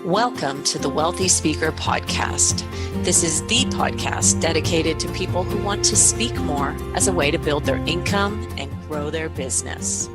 Welcome to the Wealthy Speaker Podcast. This is the podcast dedicated to people who want to speak more as a way to build their income and grow their business.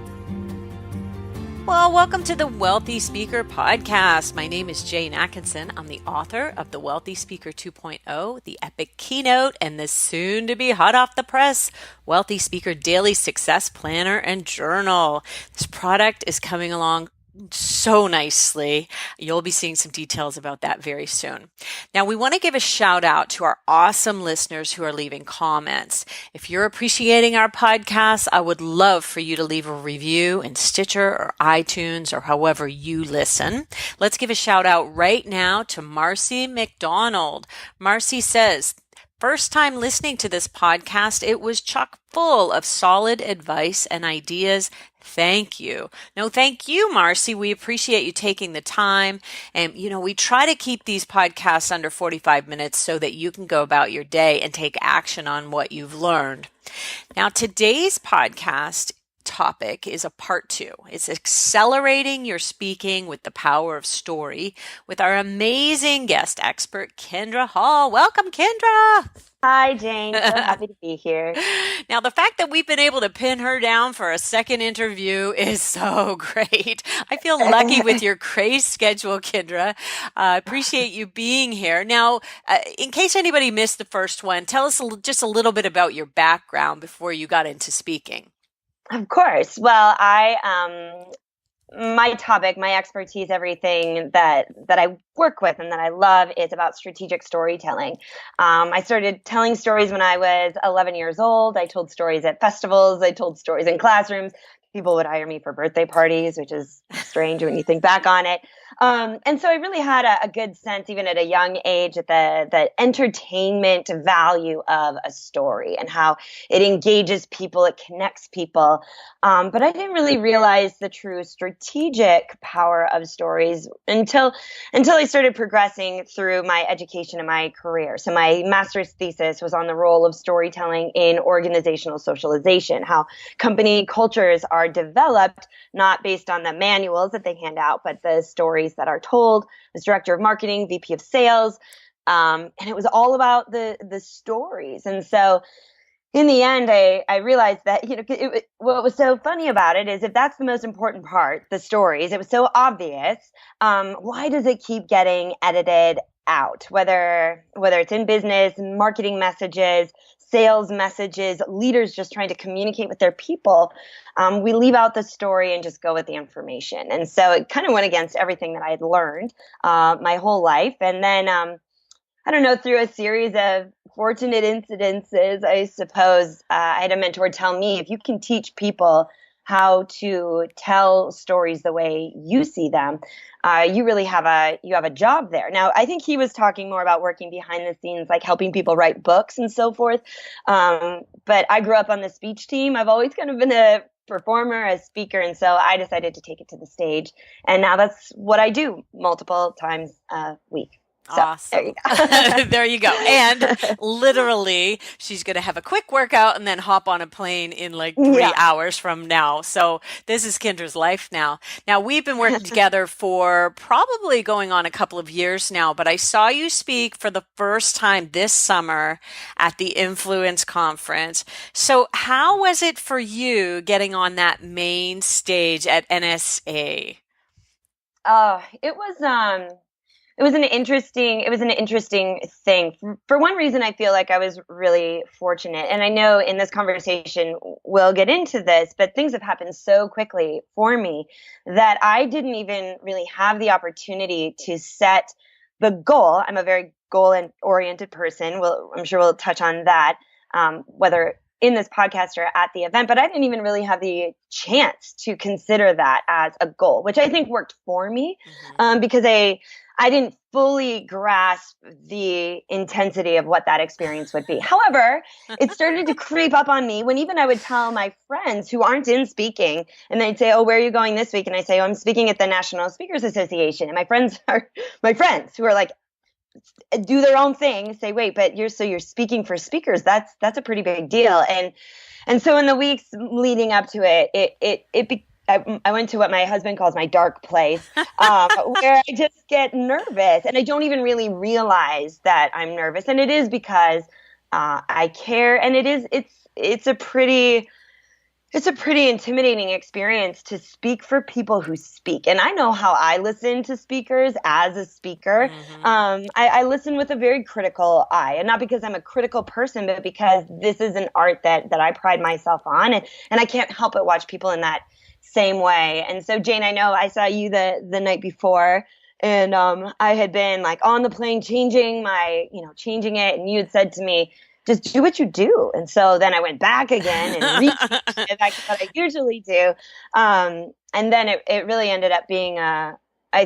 Well, welcome to the Wealthy Speaker Podcast. My name is Jane Atkinson. I'm the author of The Wealthy Speaker 2.0, the epic keynote, and the soon-to-be hot off the press Wealthy Speaker Daily Success Planner and Journal. This product is coming along so nicely. You'll be seeing some details about that very soon. Now, we want to give a shout out to our awesome listeners who are leaving comments. If you're appreciating our podcast, I would love for you to leave a review in Stitcher or iTunes or however you listen. Let's give a shout out right now to Marcy McDonald. Marcy says, first time listening to this podcast, it was chock full of solid advice and ideas. Thank you. No, thank you, Marcy. We appreciate you taking the time. And, we try to keep these podcasts under 45 minutes so that you can go about your day and take action on what you've learned. Now, today's podcast topic is a part 2. It's accelerating your speaking with the power of story with our amazing guest expert, Kindra Hall. Welcome, Kindra. Hi, Jane. So happy to be here. Now, the fact that we've been able to pin her down for a second interview is so great. I feel lucky with your crazy schedule, Kindra. Appreciate you being here. Now, in case anybody missed the first one, tell us just a little bit about your background before you got into speaking. Of course. Well, my topic, my expertise, everything that I work with and that I love is about strategic storytelling. I started telling stories when I was 11 years old. I told stories at festivals. I told stories in classrooms. People would hire me for birthday parties, which is strange when you think back on it. And so I really had a good sense, even at a young age, at the entertainment value of a story and how it engages people, it connects people. But I didn't really realize the true strategic power of stories until I started progressing through my education and my career. So my master's thesis was on the role of storytelling in organizational socialization, how company cultures are developed not based on the manuals that they hand out, but the stories that are told. As director of marketing, VP of sales, and it was all about the stories. And so in the end, I realized that, what was so funny about it is if that's the most important part, the stories, it was so obvious. Why does it keep getting edited out? Whether it's in business, marketing messages, sales messages, leaders just trying to communicate with their people, we leave out the story and just go with the information. And so it kind of went against everything that I had learned my whole life. And then, I don't know, through a series of fortunate incidences, I suppose, I had a mentor tell me, if you can teach people how to tell stories the way you see them, you really have a job there. Now, I think he was talking more about working behind the scenes, like helping people write books and so forth. But I grew up on the speech team. I've always kind of been a performer, a speaker, and so I decided to take it to the stage. And now that's what I do multiple times a week. So, awesome. There you go. There you go. And literally, she's going to have a quick workout and then hop on a plane in like 3 hours from now. So this is Kindra's life now. Now, we've been working together for probably going on a couple of years now, but I saw you speak for the first time this summer at the Influence Conference. So how was it for you getting on that main stage at NSA? It was an interesting thing. For one reason, I feel like I was really fortunate. And I know in this conversation, we'll get into this, but things have happened so quickly for me that I didn't even really have the opportunity to set the goal. I'm a very goal-oriented person. I'm sure we'll touch on that, whether in this podcast or at the event, but I didn't even really have the chance to consider that as a goal, which I think worked for me, because I didn't fully grasp the intensity of what that experience would be. However, it started to creep up on me when even I would tell my friends who aren't in speaking, and they'd say, "Oh, where are you going this week?" And I say, "Oh, I'm speaking at the National Speakers Association." And my friends who are like, do their own thing, say, "Wait, but you're speaking for speakers. That's a pretty big deal." And so in the weeks leading up to it, I went to what my husband calls my dark place, where I just get nervous and I don't even really realize that I'm nervous. And it is because I care, and it's a pretty intimidating experience to speak for people who speak. And I know how I listen to speakers as a speaker. I listen with a very critical eye, and not because I'm a critical person, but because this is an art that I pride myself on. And I can't help but watch people in that same way. And so, Jane, I know I saw you the night before, and I had been like on the plane changing it. And you had said to me, just do what you do. And so then I went back again and reteached it back to what I usually do. And then it really ended up being I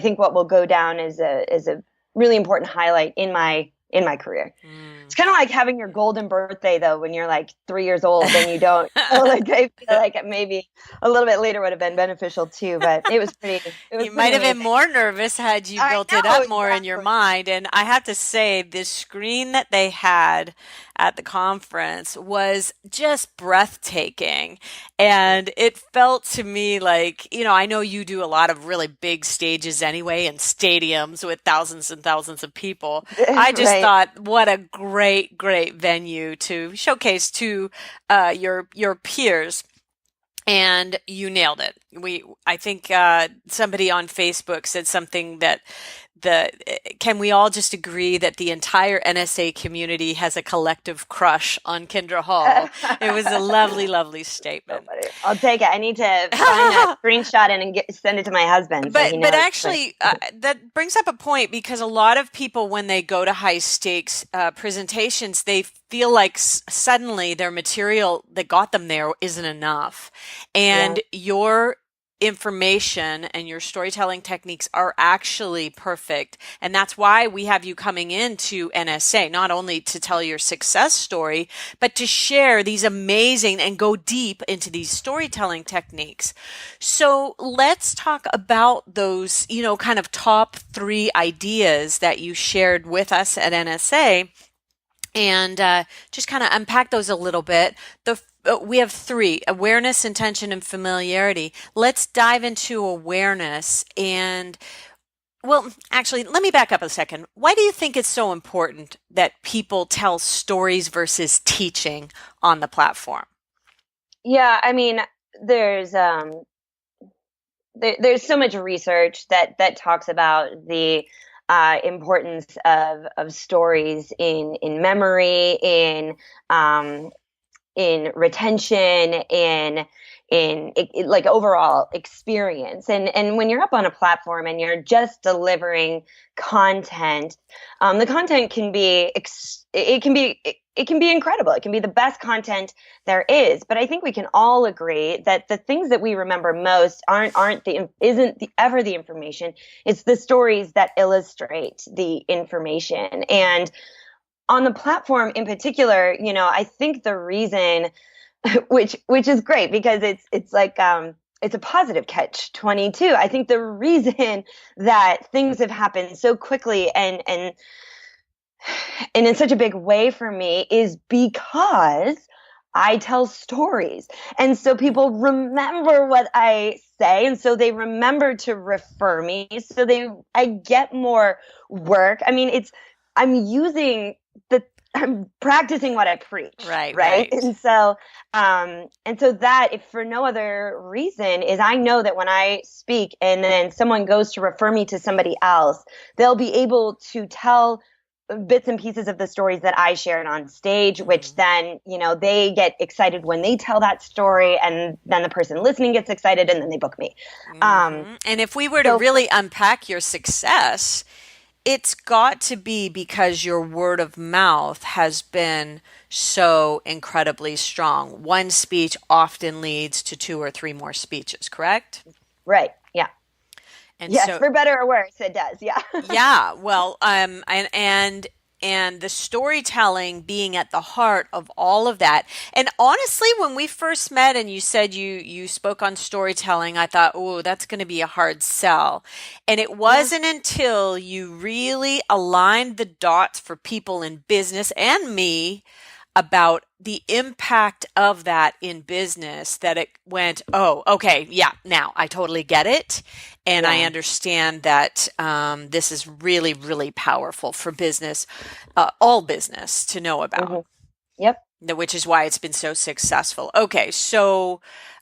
think what will go down as a really important highlight in my career. It's kind of like having your golden birthday, though, when you're like 3 years old and you don't. Like, I feel like maybe a little bit later would have been beneficial too, but it was pretty. You might have been more nervous had you built it up more in your mind. And I have to say, this screen that they had at the conference was just breathtaking. And it felt to me like, I know you do a lot of really big stages anyway in stadiums with thousands and thousands of people. I just Right. thought, what a great, great venue to showcase to your peers. And you nailed it. I think somebody on Facebook said something that can we all just agree that the entire NSA community has a collective crush on Kindra Hall? It was a lovely, lovely statement. I'll take it. I need to find a screenshot and send it to my husband. But actually, that brings up a point, because a lot of people, when they go to high stakes presentations, they feel like suddenly their material that got them there isn't enough. And your information and your storytelling techniques are actually perfect. And that's why we have you coming into NSA, not only to tell your success story, but to share these amazing and go deep into these storytelling techniques. So let's talk about those, kind of top 3 ideas that you shared with us at NSA, and just kind of unpack those a little bit. We have 3: awareness, intention, and familiarity. Let's dive into awareness. And, well, actually, let me back up a second. Why do you think it's so important that people tell stories versus teaching on the platform? Yeah, I mean, there's so much research that talks about the importance of stories in memory, in retention, in like overall experience. And when you're up on a platform and you're just delivering content, the content can be incredible. It can be the best content there is. But I think we can all agree that the things that we remember most isn't ever the information. It's the stories that illustrate the information. And on the platform in particular, I think the reason, which is great, because it's like it's a positive catch-22. I think the reason that things have happened so quickly and in such a big way for me is because I tell stories. And so people remember what I say, and so they remember to refer me. So I get more work. I mean, I'm practicing what I preach. Right. And so that, if for no other reason, is I know that when I speak and then someone goes to refer me to somebody else, they'll be able to tell bits and pieces of the stories that I shared on stage, which then, they get excited when they tell that story, and then the person listening gets excited, and then they book me. And if we were to really unpack your success, it's got to be because your word of mouth has been so incredibly strong. One speech often leads to 2 or 3 more speeches, correct? Right. Yeah. And yes, so, for better or worse, it does. Yeah. Yeah. Well, and the storytelling being at the heart of all of that. And honestly, when we first met and you said you spoke on storytelling, I thought, oh, that's going to be a hard sell. And it wasn't until you really aligned the dots for people in business and me about the impact of that in business, that it went, oh, okay, yeah, now I totally get it. And I Yeah. understand that this is really, really powerful for business, all business to know about, Hmm. Yep. which is why it's been so successful. Okay, so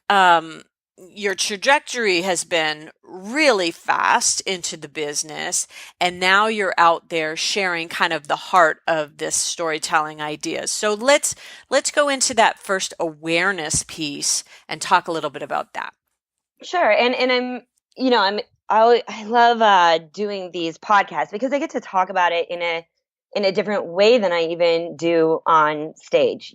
um, your trajectory has been really fast into the business, and now you're out there sharing kind of the heart of this storytelling ideas. So let's go into that first awareness piece and talk a little bit about that. Sure. And I'm, I love doing these podcasts because I get to talk about it in a different way than I even do on stage.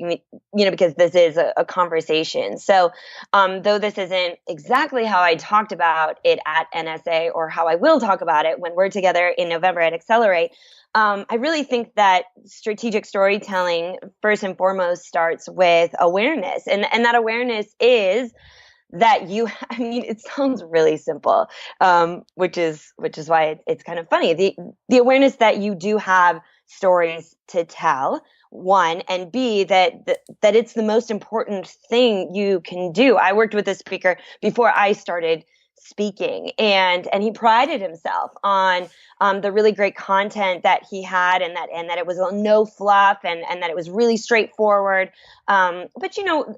Because this is a conversation. So, though this isn't exactly how I talked about it at NSA or how I will talk about it when we're together in November at Accelerate, I really think that strategic storytelling, first and foremost, starts with awareness. And that awareness is that you, I mean, it sounds really simple, which is why it's kind of funny. The awareness that you do have stories to tell, one, and B, that it's the most important thing you can do. I worked with a speaker before I started speaking, and he prided himself on the really great content that he had, and that it was no fluff, and that it was really straightforward. But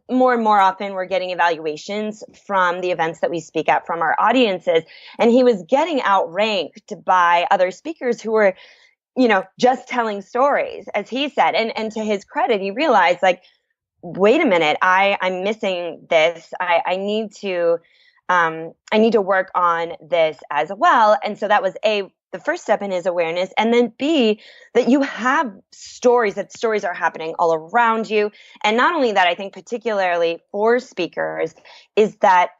more and more often we're getting evaluations from the events that we speak at from our audiences, and he was getting outranked by other speakers who were just telling stories, as he said. And to his credit, he realized, like, wait a minute, I'm missing this. I need to work on this as well. And so that was the first step in his awareness. And then B, that you have stories, that stories are happening all around you. And not only that, I think particularly for speakers is that,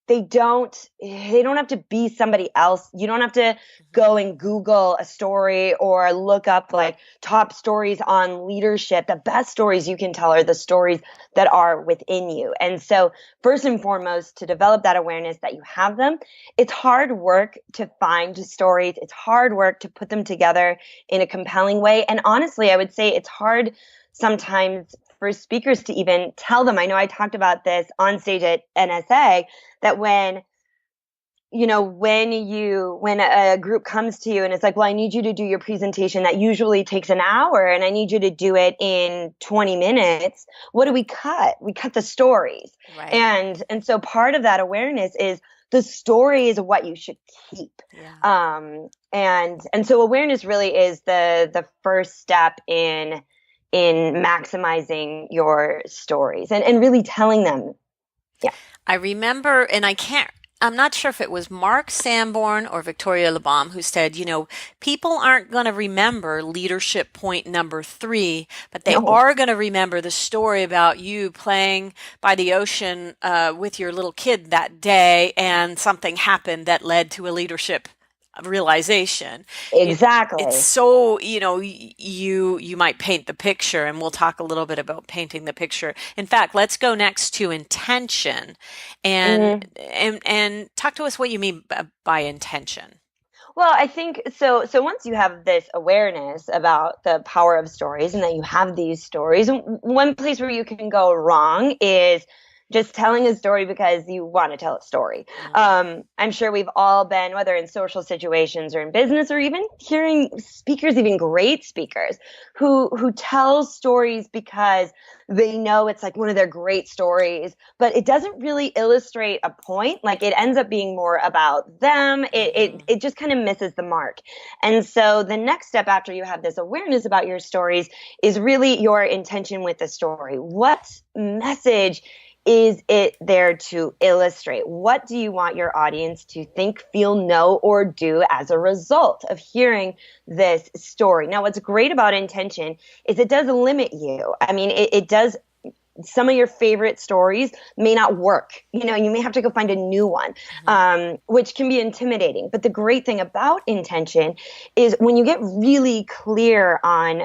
they don't have to be somebody else. You don't have to go and Google a story or look up like top stories on leadership. The best stories you can tell are the stories that are within you. And so first and foremost, to develop that awareness that you have them, it's hard work to find stories. It's hard work to put them together in a compelling way. And honestly, I would say it's hard sometimes for speakers to even tell them. I know I talked about this on stage at NSA, that when a group comes to you and it's like, well, I need you to do your presentation that usually takes an hour, and I need you to do it in 20 minutes. What do we cut? We cut the stories. Right. And so part of that awareness is the story is what you should keep. Yeah. And so awareness really is the first step in maximizing your stories and really telling them. Yeah. I remember, and I'm not sure if it was Mark Sanborn or Victoria Labalme who said, people aren't going to remember leadership point number 3, but they No. are going to remember the story about you playing by the ocean with your little kid that day, and something happened that led to a leadership realization. It's Exactly. so, you might paint the picture, and we'll talk a little bit about painting the picture. In fact, let's go next to intention and Mhm. and talk to us what you mean by intention. Well, I think so. So once you have this awareness about the power of stories and that you have these stories, one place where you can go wrong is just telling a story because you want to tell a story. I'm sure we've all been, whether in social situations or in business, or even hearing speakers, even great speakers, who tell stories because they know it's like one of their great stories, but it doesn't really illustrate a point. Like, it ends up being more about them. It just kind of misses the mark. And so the next step after you have this awareness about your stories is really your intention with the story. What message is it there to illustrate? What do you want your audience to think, feel, know, or do as a result of hearing this story? Now, what's great about intention is it does limit you. I mean, it does. Some of your favorite stories may not work. You may have to go find a new one, which can be intimidating. But the great thing about intention is when you get really clear on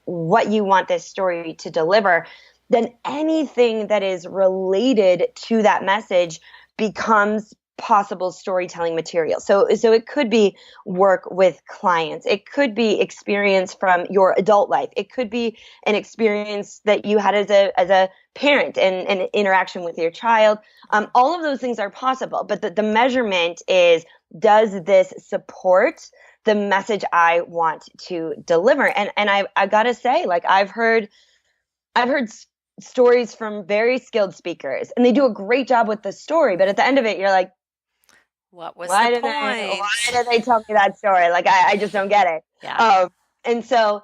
what you want this story to deliver, then anything that is related to that message becomes possible storytelling material. So it could be work with clients. It could be experience from your adult life. It could be an experience that you had as a parent and an interaction with your child. All of those things are possible, but the measurement is, does this support the message I want to deliver? And I gotta say, like, I've heard stories from very skilled speakers, and they do a great job with the story, but at the end of it, you're like, What was the point? why did they tell me that story? Like, I just don't get it. Yeah. And so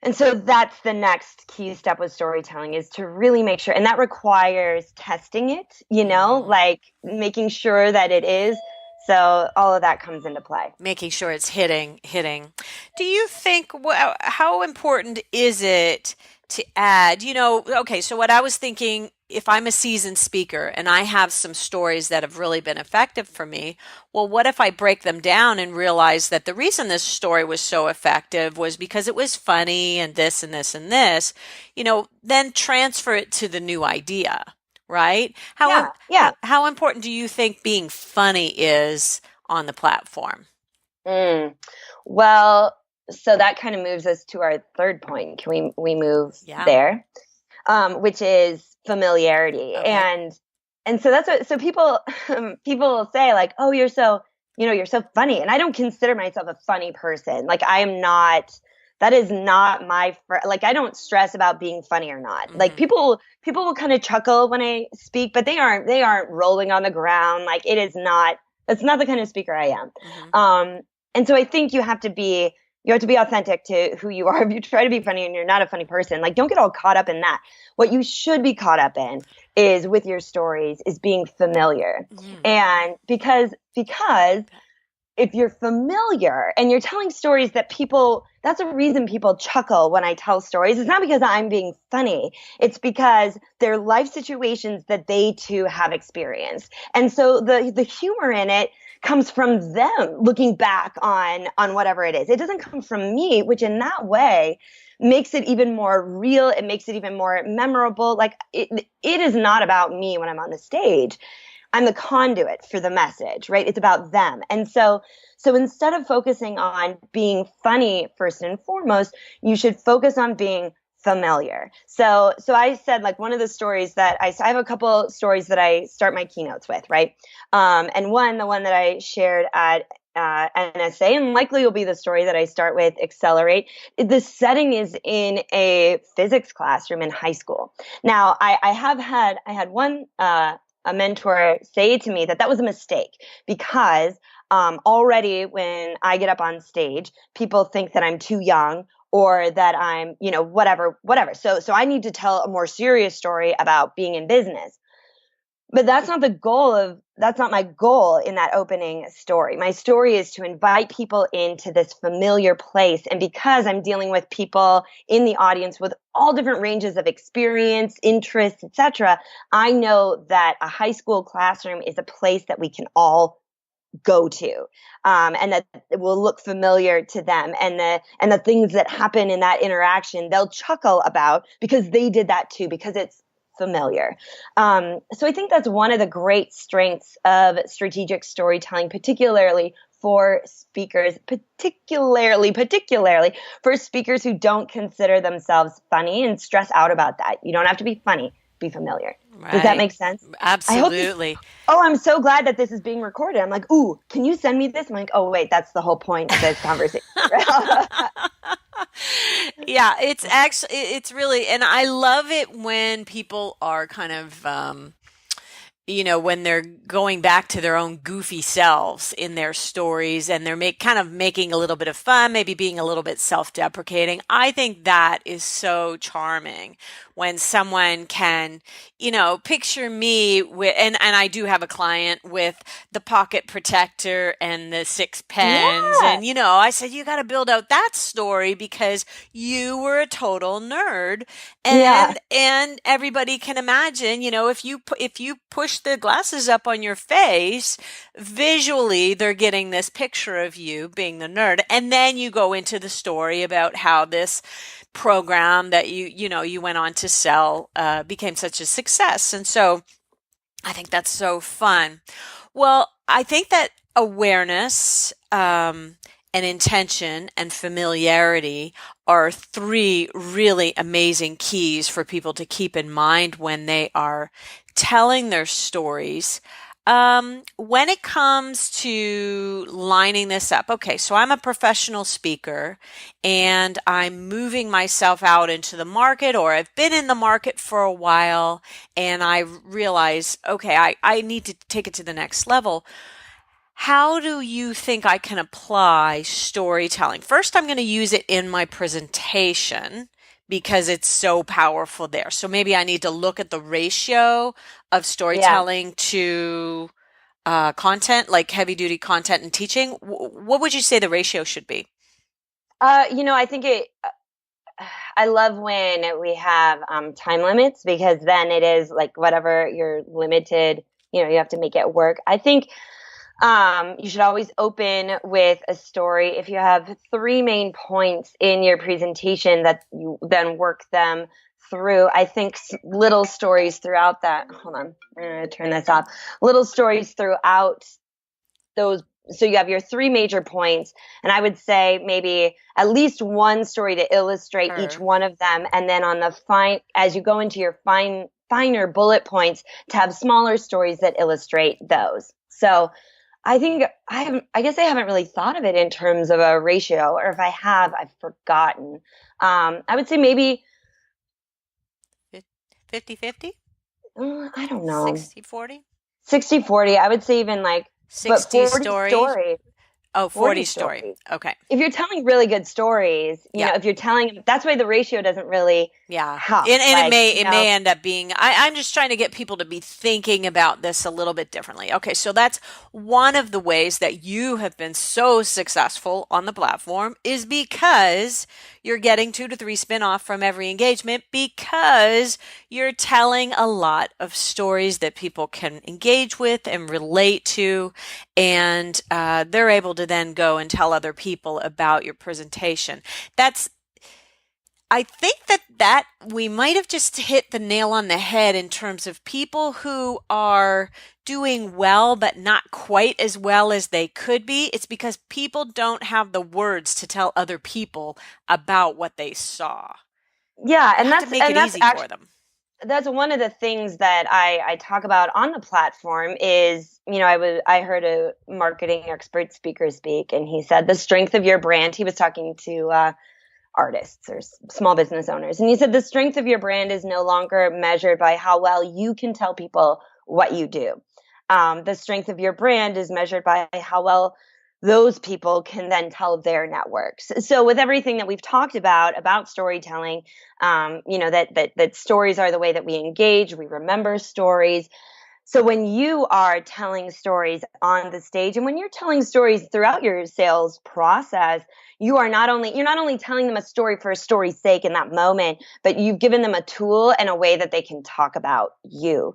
that's the next key step with storytelling, is to really make sure, and that requires testing it, like making sure that it is. So all of that comes into play. Making sure it's hitting. Do you think, how important is it to add, okay, so what I was thinking, if I'm a seasoned speaker and I have some stories that have really been effective for me, well, what if I break them down and realize that the reason this story was so effective was because it was funny and this and this and this, then transfer it to the new idea, right? How important do you think being funny is on the platform? Well, so that kind of moves us to our third point. Can we move there? Which is familiarity. Okay. And so that's what, so people will say, like, oh, you're so funny. And I don't consider myself a funny person. Like, I am not, that is not like, I don't stress about being funny or not. Mm-hmm. Like, people will kind of chuckle when I speak, but they aren't rolling on the ground. Like, that's not the kind of speaker I am. Mm-hmm. And so I think you have to be authentic to who you are. If you try to be funny and you're not a funny person, like, don't get all caught up in that. What you should be caught up in is, with your stories, is being familiar. Mm-hmm. And because if you're familiar and you're telling stories that's a reason people chuckle when I tell stories. It's not because I'm being funny. It's because they're life situations that they too have experienced. And so the humor in it comes from them looking back on whatever it is. It doesn't come from me, which in that way makes it even more real. It makes it even more memorable. Like, it is not about me when I'm on the stage. I'm the conduit for the message, right? It's about them. And so instead of focusing on being funny first and foremost, you should focus on being familiar. So I said, like, one of the stories that I have a couple stories that I start my keynotes with, right? And the one that I shared at NSA, and likely will be the story that I start with Accelerate. The setting is in a physics classroom in high school. Now, I had one a mentor say to me that was a mistake, because already when I get up on stage, people think that I'm too young, or that I'm, whatever. So I need to tell a more serious story about being in business. But that's not my goal in that opening story. My story is to invite people into this familiar place. And because I'm dealing with people in the audience with all different ranges of experience, interests, etc., I know that a high school classroom is a place that we can all go to, and that it will look familiar to them, and the things that happen in that interaction, they'll chuckle about because they did that too, because it's familiar. So I think that's one of the great strengths of strategic storytelling, particularly for speakers, particularly for speakers who don't consider themselves funny and stress out about that. You don't have to be funny, be familiar. Right. Does that make sense? Absolutely. I'm so glad that this is being recorded. I'm like, ooh, can you send me this? I'm like, oh, wait, that's the whole point of this conversation. Yeah, it's really, and I love it when people are kind of, when they're going back to their own goofy selves in their stories, and they're kind of making a little bit of fun, maybe being a little bit self-deprecating. I think that is so charming when someone can, picture me with, and I do have a client with the pocket protector and the 6 pens. Yeah. And, I said, you got to build out that story because you were a total nerd. And everybody can imagine, if you push the glasses up on your face, visually they're getting this picture of you being the nerd. And then you go into the story about how this program that you went on to sell became such a success. And so I think that's so fun. Well, I think that awareness, and intention and familiarity are three really amazing keys for people to keep in mind when they are telling their stories. When it comes to lining this up, okay, so I'm a professional speaker and I'm moving myself out into the market, or I've been in the market for a while and I realize, okay, I need to take it to the next level. How do you think I can apply storytelling? First, I'm going to use it in my presentation because it's so powerful there. So maybe I need to look at the ratio of Yeah. storytelling to content, like heavy duty content and teaching. What would you say the ratio should be? I think I love when we have time limits, because then it is like whatever you're limited, you have to make it work. I think you should always open with a story. If you have three main points in your presentation that you then work them through, I think little stories throughout that. Hold on, I'm going to turn this off. Little stories throughout those. So you have your three major points, and I would say maybe at least one story to illustrate each Or one of them. And then on the as you go into your finer bullet points, to have smaller stories that illustrate those. So I think I guess I haven't really thought of it in terms of a ratio, or if I have, I've forgotten. I would say maybe, 50-50, I don't know, 60-40, 60-40. I would say even like, but 60 40 stories. stories, Oh, 40 40 story. stories. Okay. If you're telling really good stories, Yeah. if you're telling, that's why the ratio doesn't really Yeah. help. And Like, it may end up being I'm just trying to get people to be thinking about this a little bit differently. Okay, so that's one of the ways that you have been so successful on the platform is because you're getting 2 to 3 spin-off from every engagement because you're telling a lot of stories that people can engage with and relate to, and they're able to then go and tell other people about your presentation. That's I think that we might have just hit the nail on the head in terms of people who are doing well, but not quite as well as they could be. It's because people don't have the words to tell other people about what they saw. yeah, You have to make it that's easy for actually, them. that's one of the things that I talk about on the platform is, I heard a marketing expert speaker speak, and he said the strength of your brand. He was talking to artists or small business owners, and he said the strength of your brand is no longer measured by how well you can tell people what you do. The strength of your brand is measured by how well those people can then tell their networks. So with everything that we've talked about storytelling, that stories are the way that we engage, we remember stories. So when you are telling stories on the stage, and when you're telling stories throughout your sales process, you're not only telling them a story for a story's sake in that moment, but you've given them a tool and a way that they can talk about you,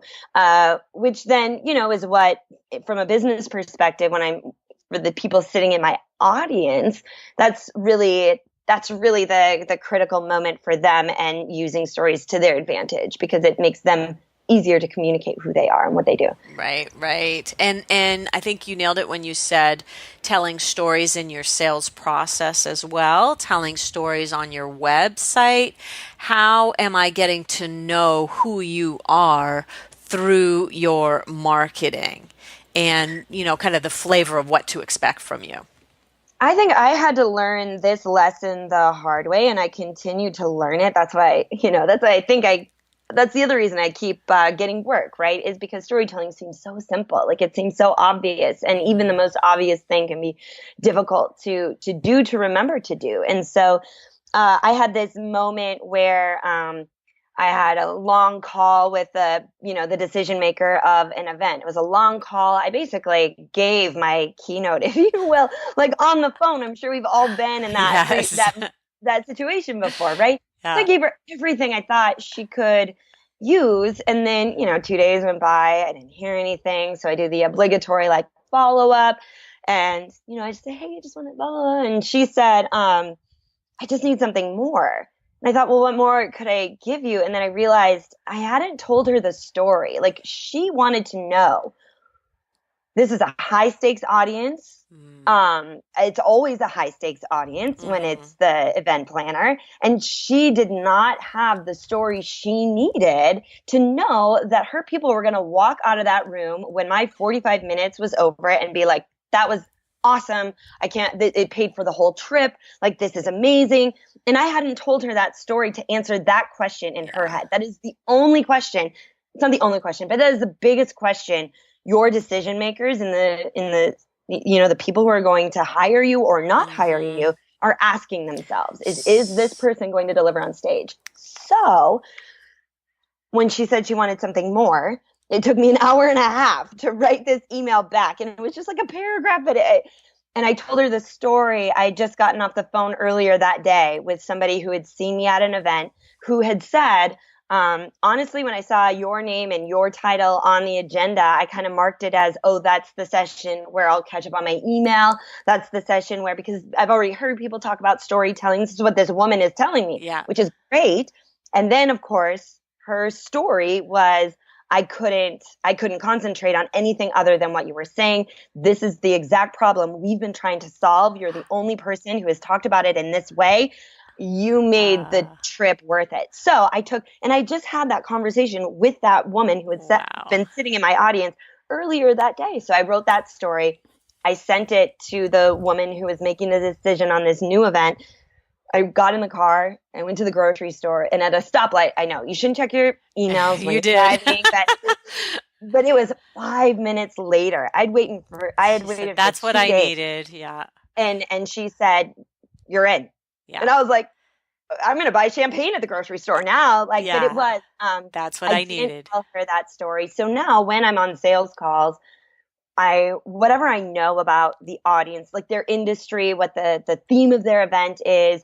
which then, is what, from a business perspective, when I'm for the people sitting in my audience, that's really the critical moment for them, and using stories to their advantage, because it makes them easier to communicate who they are and what they do. Right, right. And I think you nailed it when you said telling stories in your sales process as well, telling stories on your website. How am I getting to know who you are through your marketing? And, kind of the flavor of what to expect from you. I think I had to learn this lesson the hard way, and I continue to learn it. That's the other reason I keep getting work, right? Is because storytelling seems so simple. Like, it seems so obvious, and even the most obvious thing can be difficult to remember to do. And so I had this moment where I had a long call with the decision maker of an event. It was a long call. I basically gave my keynote, if you will, like on the phone. I'm sure we've all been in Yes. that situation before, right? So I Yeah. gave her everything I thought she could use, and then 2 days went by. I didn't hear anything, so I do the obligatory like follow up, and I just say, hey, I just want to blah, blah, blah. And she said, I just need something more. And I thought, well, what more could I give you? And then I realized I hadn't told her the story. Like, she wanted to know this is a high stakes audience. It's always a high stakes audience when it's the event planner. And she did not have the story she needed to know that her people were going to walk out of that room when my 45 minutes was over and be like, that was awesome. It paid for the whole trip. Like, this is amazing. And I hadn't told her that story to answer that question in her head. That is the only question. It's not the only question, but that is the biggest question your decision makers in the the people who are going to hire you or not hire you are asking themselves is this person going to deliver on stage? So when she said she wanted something more, it took me an hour and a half to write this email back. And it was just like a paragraph, and I told her the story. I had just gotten off the phone earlier that day with somebody who had seen me at an event who had said, honestly, when I saw your name and your title on the agenda, I kind of marked it as, oh, that's the session where I'll catch up on my email. That's the session where, because I've already heard people talk about storytelling. This is what this woman is telling me, which is great. And then, of course, her story was, I couldn't concentrate on anything other than what you were saying. This is the exact problem we've been trying to solve. You're the only person who has talked about it in this way. You made the trip worth it. So I just had that conversation with that woman who had been sitting in my audience earlier that day. So I wrote that story. I sent it to the woman who was making the decision on this new event. I got in the car, I went to the grocery store, and at a stoplight, I know you shouldn't check your emails when you're driving, but it was 5 minutes later. I had waited for that's what I needed. Yeah. And she said, "You're in." Yeah. And I was like, I'm going to buy champagne at the grocery store now. But it was, that's what I needed. Didn't tell her that story. So now when I'm on sales calls, whatever I know about the audience, like their industry, what the theme of their event is,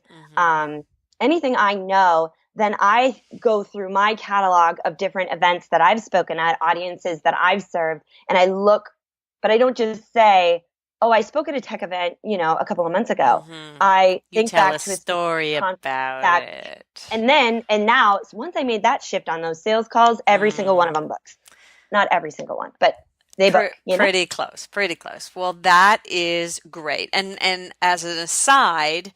anything I know, then I go through my catalog of different events that I've spoken at, audiences that I've served, and I look, but I don't just say, oh, I spoke at a tech event, a couple of months ago. I think tell back to a story about it. And now, once I made that shift on those sales calls, every single one of them books. Not every single one, but they book. Pretty close. Well, that is great. And as an aside,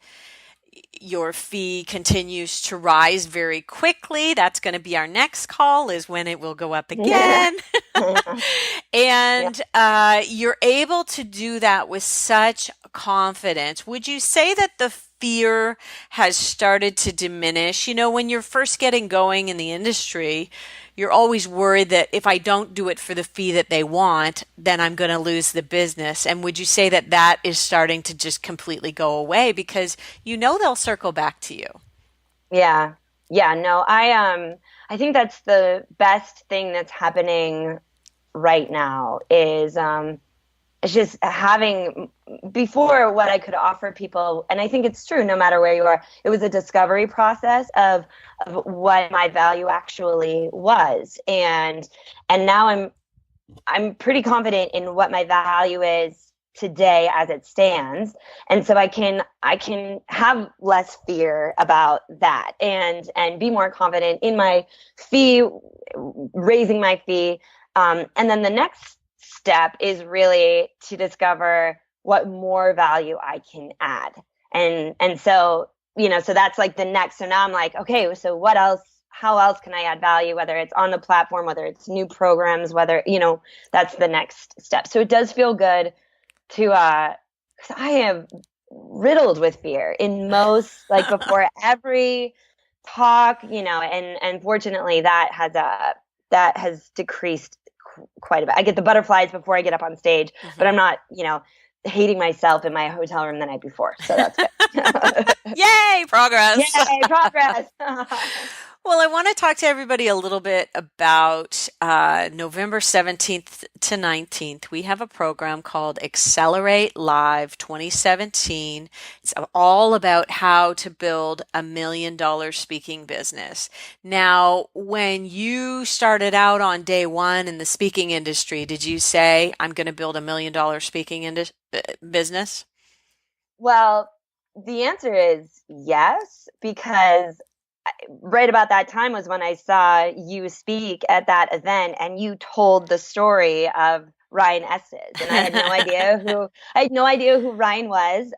your fee continues to rise very quickly. That's going to be our next call, is when it will go up again. And you're able to do that with such confidence. Would you say that the fear has started to diminish? When you're first getting going in the industry, you're always worried that if I don't do it for the fee that they want, then I'm going to lose the business. And would you say that that is starting to just completely go away because they'll circle back to you? Yeah. No, I think that's the best thing that's happening right now is it's just having, before, what I could offer people, and I think it's true no matter where you are, it was a discovery process of what my value actually was. And now I'm pretty confident in what my value is today as it stands. And so I can have less fear about that and be more confident in my fee, raising my fee. And then the next step is really to discover what more value I can add. And so, so that's like the next. So now I'm like, okay, so what else? How else can I add value, whether it's on the platform, whether it's new programs, whether, that's the next step. So it does feel good to, 'cause I am riddled with fear in most, like before every talk, and fortunately that has decreased quite a bit. I get the butterflies before I get up on stage, but I'm not, hating myself in my hotel room the night before. So that's good. Yay, progress. Yay, progress. Well, I want to talk to everybody a little bit about November 17th to 19th. We have a program called Accelerate Live 2017. It's all about how to build $1 million speaking business. Now, when you started out on day one in the speaking industry, did you say, I'm going to build $1 million speaking business? Well, the answer is yes, because right about that time was when I saw you speak at that event and you told the story of Ryan S is, and I had no idea who Ryan was.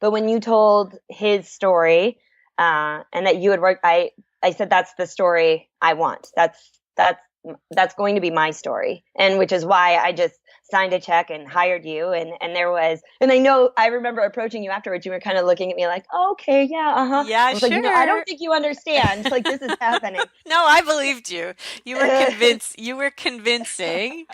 But when you told his story, and that you had worked, I said that's the story I want. That's going to be my story, and which is why I just signed a check and hired you. And I remember approaching you afterwards. You were kind of looking at me like, oh, okay, yeah, uh-huh. Yeah, I was like, I don't think you understand. Like, this is happening. No, I believed you. You were convinced. You were convincing.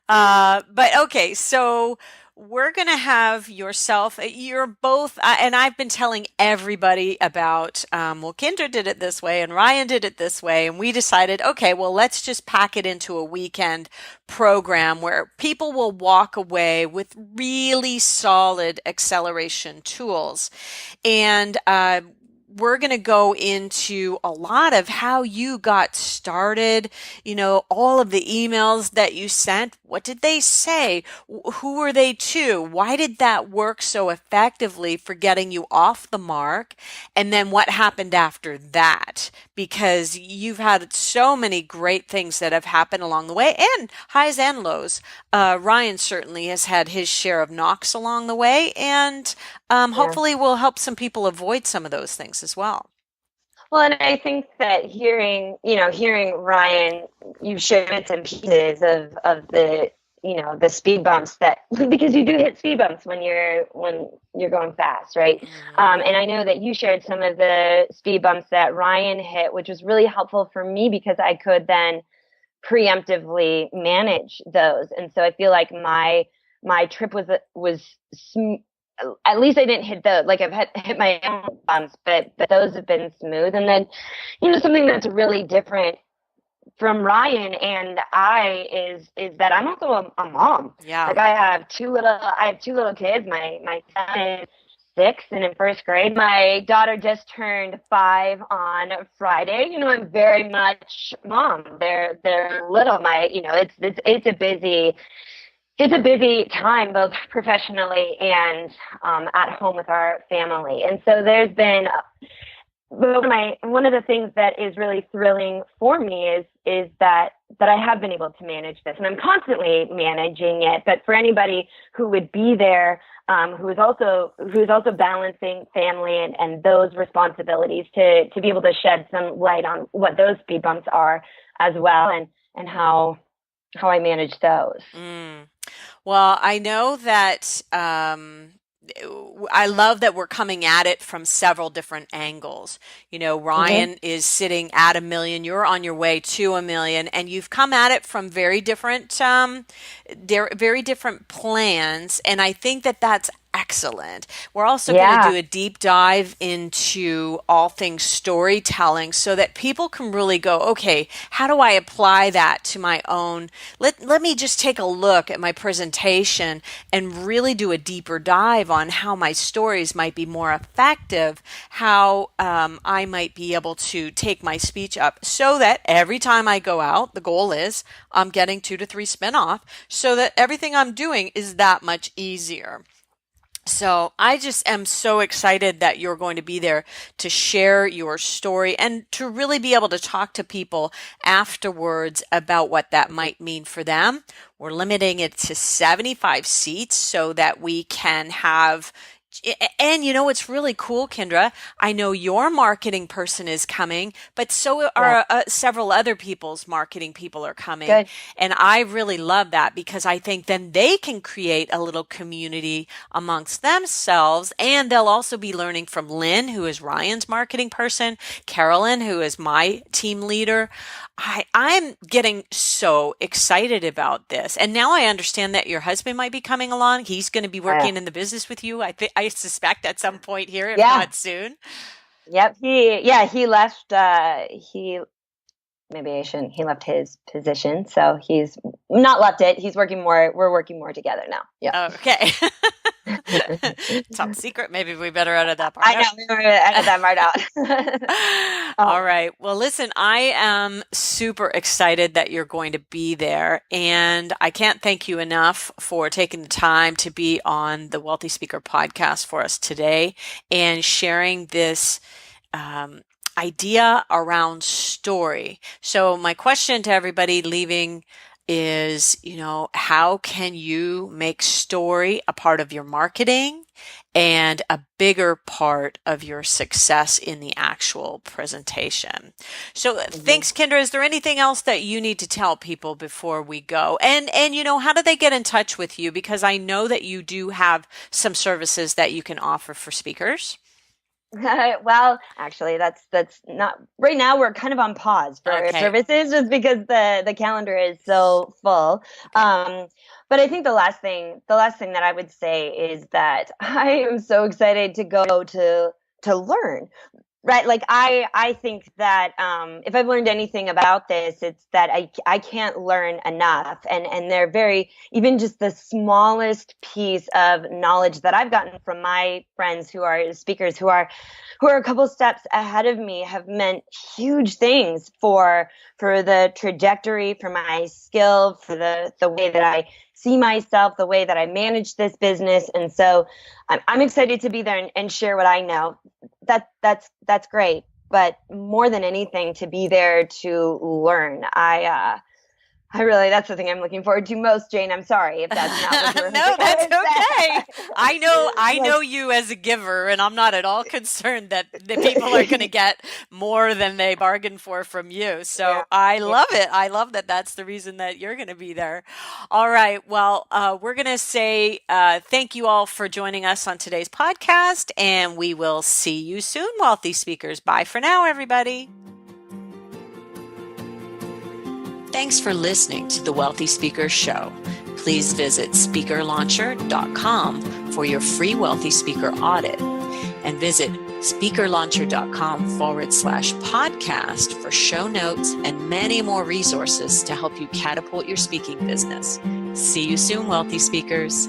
But okay, so we're going to have yourself, you're both, and I've been telling everybody about, well, Kindra did it this way and Ryan did it this way. And we decided, okay, well, let's just pack it into a weekend program where people will walk away with really solid acceleration tools. And, we're going to go into a lot of how you got started, all of the emails that you sent. What did they say? Who were they to? Why did that work so effectively for getting you off the mark? And then what happened after that? Because you've had so many great things that have happened along the way, and highs and lows. Ryan certainly has had his share of knocks along the way, and hopefully we'll help some people avoid some of those things as well. Well, and I think that hearing Ryan, you share bits and pieces of the, the speed bumps because you do hit speed bumps when you're going fast, right? Mm-hmm. And I know that you shared some of the speed bumps that Ryan hit, which was really helpful for me because I could then preemptively manage those. And so I feel like my trip was at least I didn't hit like I've hit my own bumps, but those have been smooth. And then, something that's really different from Ryan and I is that I'm also a mom. Yeah. Like I have two little kids. My son is 6 and in first grade. My daughter just turned 5 on Friday. I'm very much mom. They're little. It's a busy time, both professionally and at home with our family. And so there's been one of the things that is really thrilling for me is that I have been able to manage this, and I'm constantly managing it. But for anybody who would be there, who is also balancing family and those responsibilities, to be able to shed some light on what those speed bumps are as well, and how I manage those. Well, I know that I love that we're coming at it from several different angles. Ryan is sitting at 1 million. You're on your way to 1 million, and you've come at it from very different plans. And I think that that's excellent. We're also going to do a deep dive into all things storytelling so that people can really go, okay, how do I apply that to my own? Let me just take a look at my presentation and really do a deeper dive on how my stories might be more effective, how I might be able to take my speech up so that every time I go out, the goal is I'm getting 2 to 3 spin-off so that everything I'm doing is that much easier. So I just am so excited that you're going to be there to share your story and to really be able to talk to people afterwards about what that might mean for them. We're limiting it to 75 seats so that we can have. And what's really cool, Kindra? I know your marketing person is coming, but so are several other people's marketing people are coming. Good. And I really love that because I think then they can create a little community amongst themselves. And they'll also be learning from Lynn, who is Ryan's marketing person, Carolyn, who is my team leader. I'm getting so excited about this. And now I understand that your husband might be coming along. He's going to be working in the business with you. I suspect at some point here, if not soon. Yep. He left, he left his position. So he's not left it. We're working more together now. Yeah. Okay. Top secret. Maybe we better edit that part out. I know. We better edit that part out. All right. Well, listen, I am super excited that you're going to be there. And I can't thank you enough for taking the time to be on the Wealthy Speaker podcast for us today and sharing this idea around story. So my question to everybody leaving is, how can you make story a part of your marketing and a bigger part of your success in the actual presentation? So thanks, Kindra. Is there anything else that you need to tell people before we go? And how do they get in touch with you? Because I know that you do have some services that you can offer for speakers. Well, actually, that's not right now. We're kind of on pause for services just because the calendar is so full. Okay. But I think the last thing that I would say is that I am so excited to go to learn. Right. Like I think that if I've learned anything about this, it's that I can't learn enough. And they're very, even just the smallest piece of knowledge that I've gotten from my friends who are speakers, who are a couple steps ahead of me, have meant huge things for the trajectory, for my skill, for the way that I see myself, the way that I manage this business. And so I'm excited to be there and share what I know. That's great. But more than anything, to be there to learn. I really, that's the thing I'm looking forward to most, Jane. I'm sorry if that's not what you were No, that's okay. I know Like, you as a giver, and I'm not at all concerned that the people are going to get more than they bargained for from you. So yeah. I love it. I love that that's the reason that you're going to be there. All right. Well, we're going to say thank you all for joining us on today's podcast, and we will see you soon, Wealthy Speakers. Bye for now, everybody. Thanks for listening to the Wealthy Speaker Show. Please visit speakerlauncher.com for your free Wealthy Speaker audit, and visit speakerlauncher.com/podcast for show notes and many more resources to help you catapult your speaking business. See you soon, Wealthy Speakers.